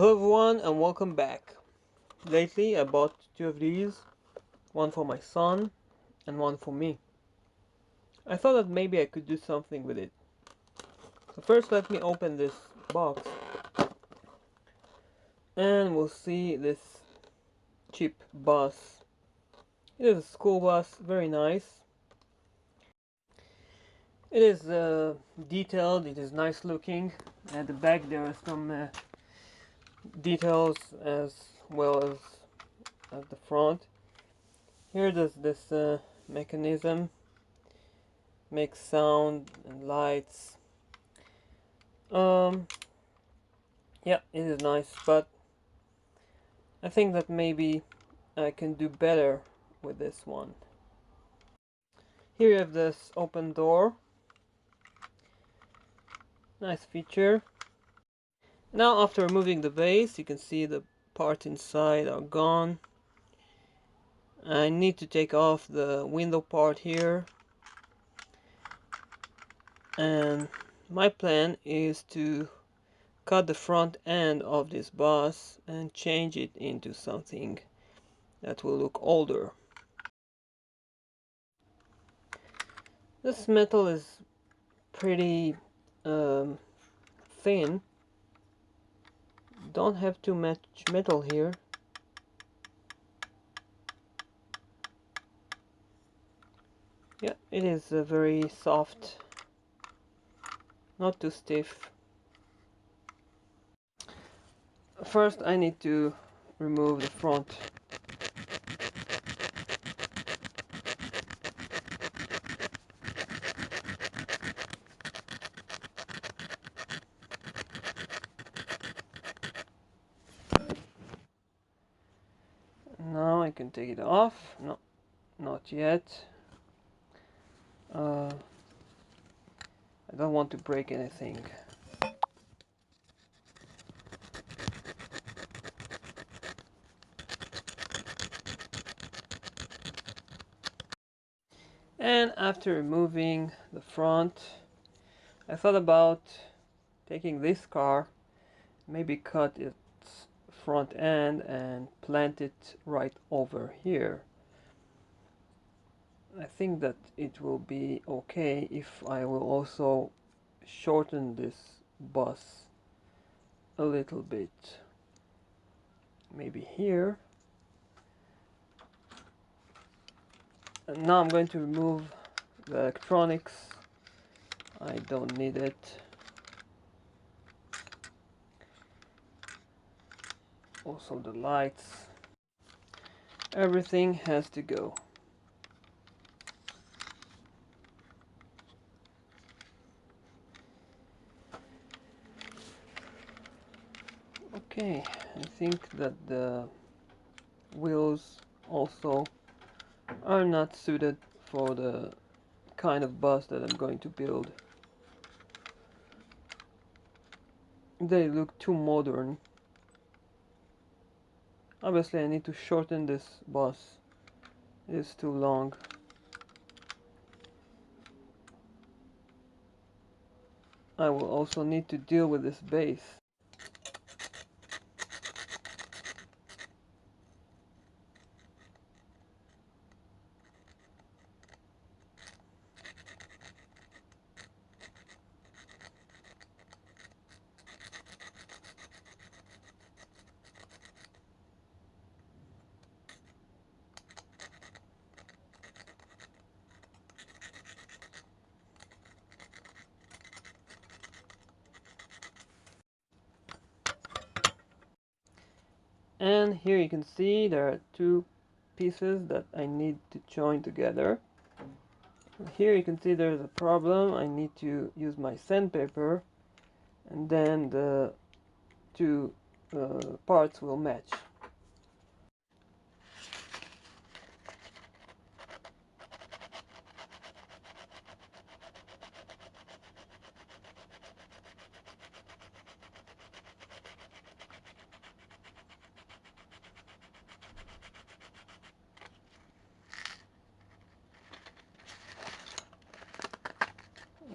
Hello everyone and welcome back. Lately I bought two of these, one for my son and one for me. I thought that maybe I could do something with it. So first let me open this box and we'll see this cheap bus. It is a school bus, very nice. It is detailed, it is nice looking. At the back there are some details as well as at the front. Here does this mechanism make sound and lights. Yeah, it is nice, but I think that maybe I can do better with this one. Here you have this open door. Nice feature. Now after removing the base, you can see the parts inside are gone. I need to take off the window part here. And my plan is to cut the front end of this bus and change it into something that will look older. This metal is pretty thin. Don't have too much metal here. Yeah, it is very soft, not too stiff. First I need to remove the front. Now I can take it off. No, not yet. I don't want to break anything. And after removing the front, I thought about taking this car, maybe cut its front end and plant it right over here. I think that it will be okay if I will also shorten this bus a little bit. Maybe here. And now I'm going to remove the electronics. I don't need it. Also the lights. Everything has to go. Okay, I think that the wheels also are not suited for the kind of bus that I'm going to build. They look too modern. Obviously I need to shorten this bus. It is too long. I will also need to deal with this base. And here you can see there are two pieces that I need to join together. Here you can see there's a problem. I need to use my sandpaper and then the two parts will match.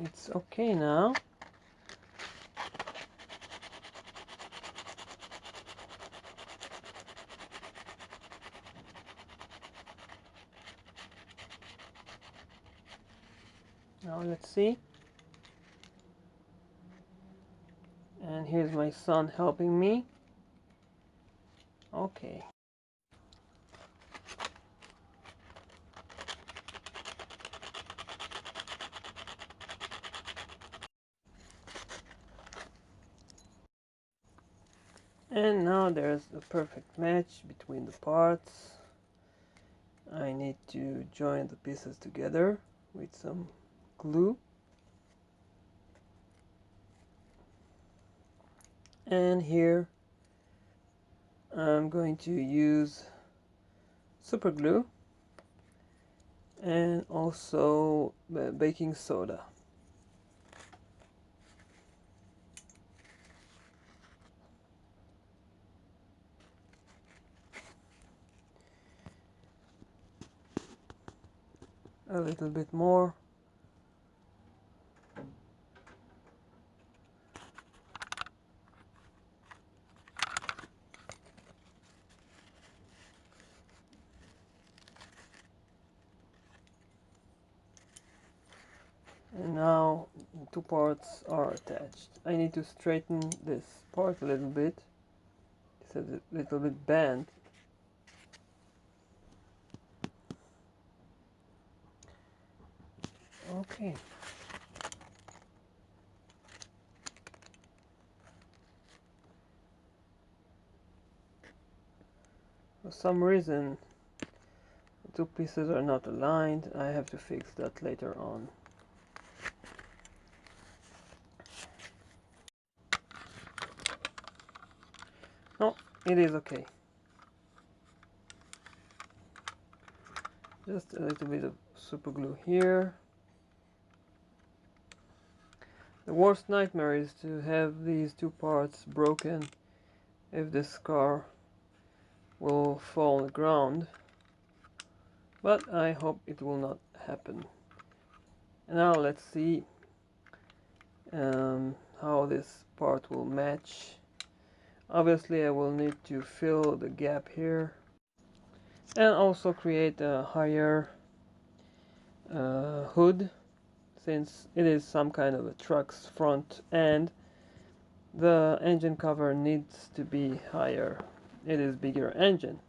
It's okay now. Now let's see. And here's my son helping me. Okay. And now there's a perfect match between the parts. I need to join the pieces together with some glue. And here I'm going to use super glue and also baking soda. A little bit more. And now two parts are attached. I need to straighten this part a little bit. It's a little bit bent. Okay. For some reason the two pieces are not aligned. I have to fix that later on. No, it is okay. Just a little bit of super glue here. The worst nightmare is to have these two parts broken if this car will fall on the ground, but I hope it will not happen. And now let's see how this part will match. Obviously I will need to fill the gap here and also create a higher hood, since it is some kind of a truck's front end. The engine cover needs to be higher. It is bigger engine.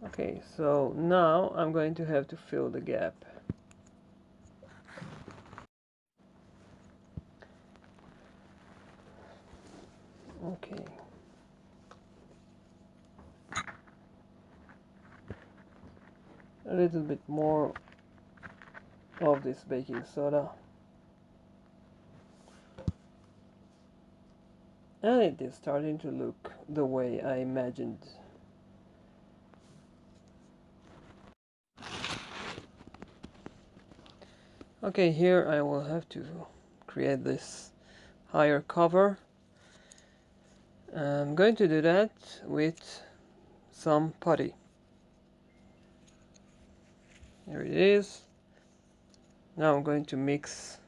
Okay, so now I'm going to have to fill the gap. Okay. A little bit more of this baking soda. And it is starting to look the way I imagined. Okay, here I will have to create this higher cover. I'm going to do that with some putty. Here it is. Now I'm going to mix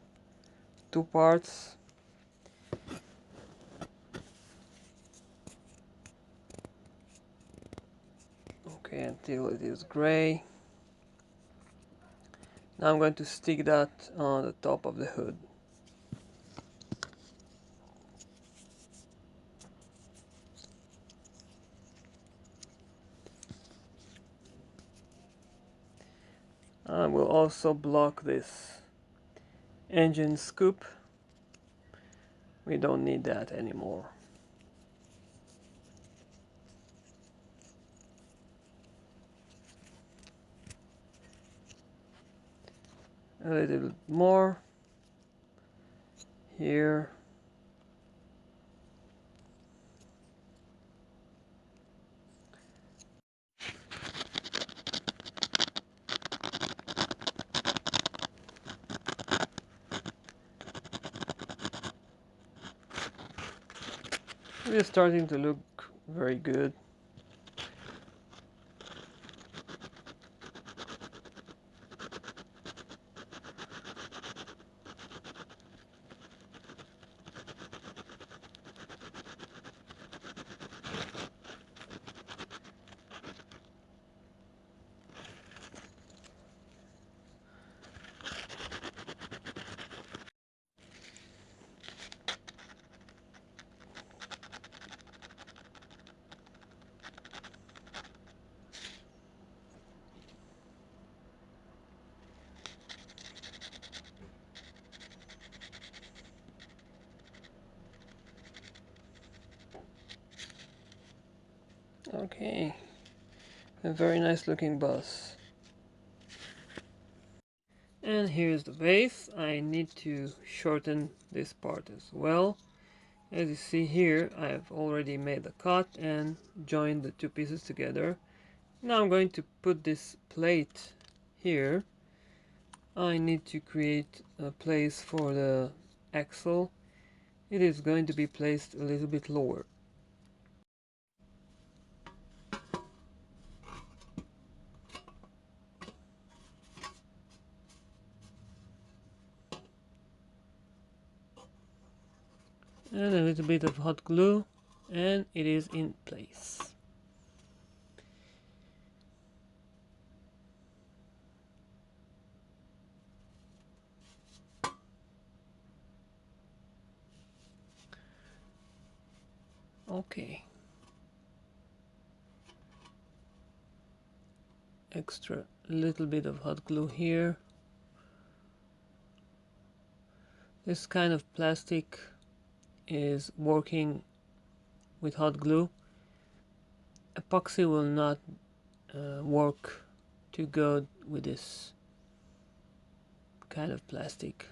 two parts. Okay, until it is gray. Now I'm going to stick that on the top of the hood. I will also block this engine scoop. We don't need that anymore. A little bit more here. It is starting to look very good. Okay, a very nice looking bus. And here's the base. I need to shorten this part as well. As you see here, I've already made the cut and joined the two pieces together. Now I'm going to put this plate here. I need to create a place for the axle. It is going to be placed a little bit lower. And a little bit of hot glue, and it is in place. Okay. Extra little bit of hot glue here. This kind of plastic is working with hot glue. Epoxy will not work too good with this kind of plastic.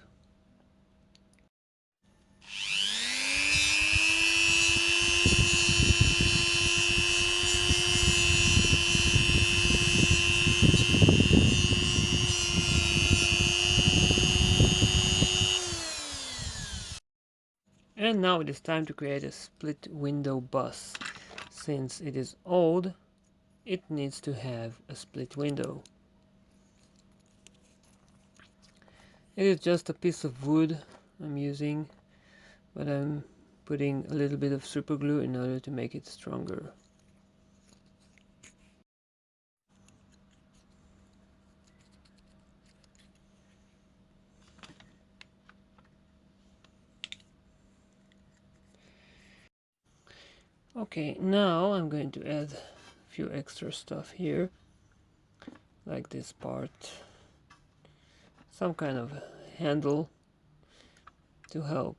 And now it is time to create a split window bus. Since it is old, it needs to have a split window. It is just a piece of wood I'm using, but I'm putting a little bit of super glue in order to make it stronger. Okay, now I'm going to add a few extra stuff here, like this part, some kind of handle to help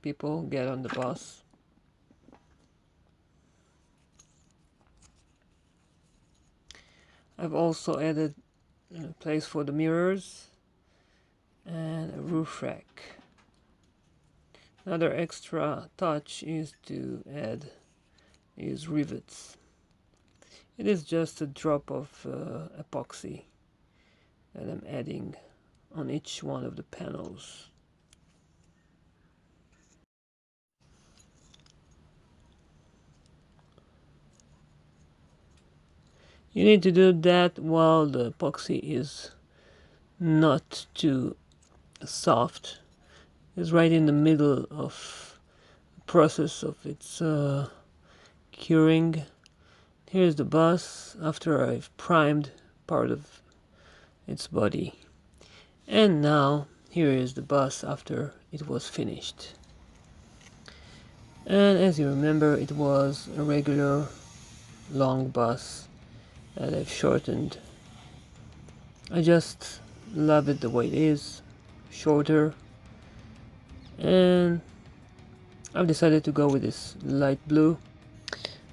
people get on the bus. I've also added a place for the mirrors and a roof rack. Another extra touch is to add these rivets. It is just a drop of epoxy that I'm adding on each one of the panels. You need to do that while the epoxy is not too soft. It's right in the middle of the process of its curing. Here's the bus after I've primed part of its body. And now here is the bus after it was finished. And as you remember, it was a regular long bus that I've shortened. I just love it the way it is, shorter, and I've decided to go with this light blue.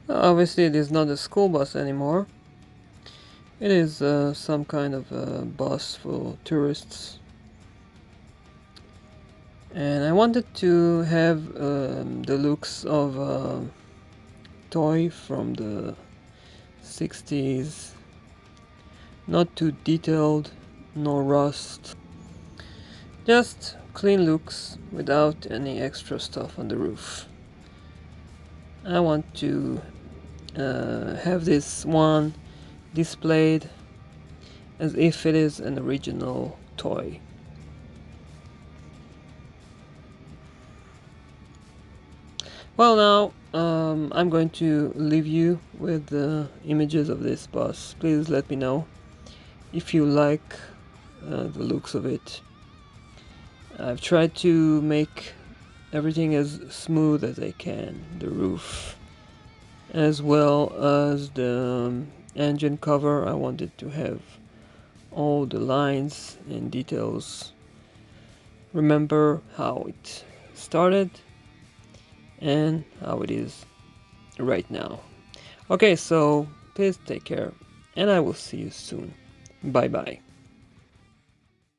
Obviously it is not a school bus anymore. It is some kind of a bus for tourists. And I wanted to have the looks of a toy from the 60s. Not too detailed, no rust. Just clean looks without any extra stuff on the roof. I want to have this one displayed as if it is an original toy. Well, now I'm going to leave you with the images of this bus. Please let me know if you like the looks of it. I've tried to make everything as smooth as I can. The roof, as well as the engine cover. I wanted to have all the lines and details. Remember how it started and how it is right now. Okay, so please take care, and I will see you soon. Bye bye.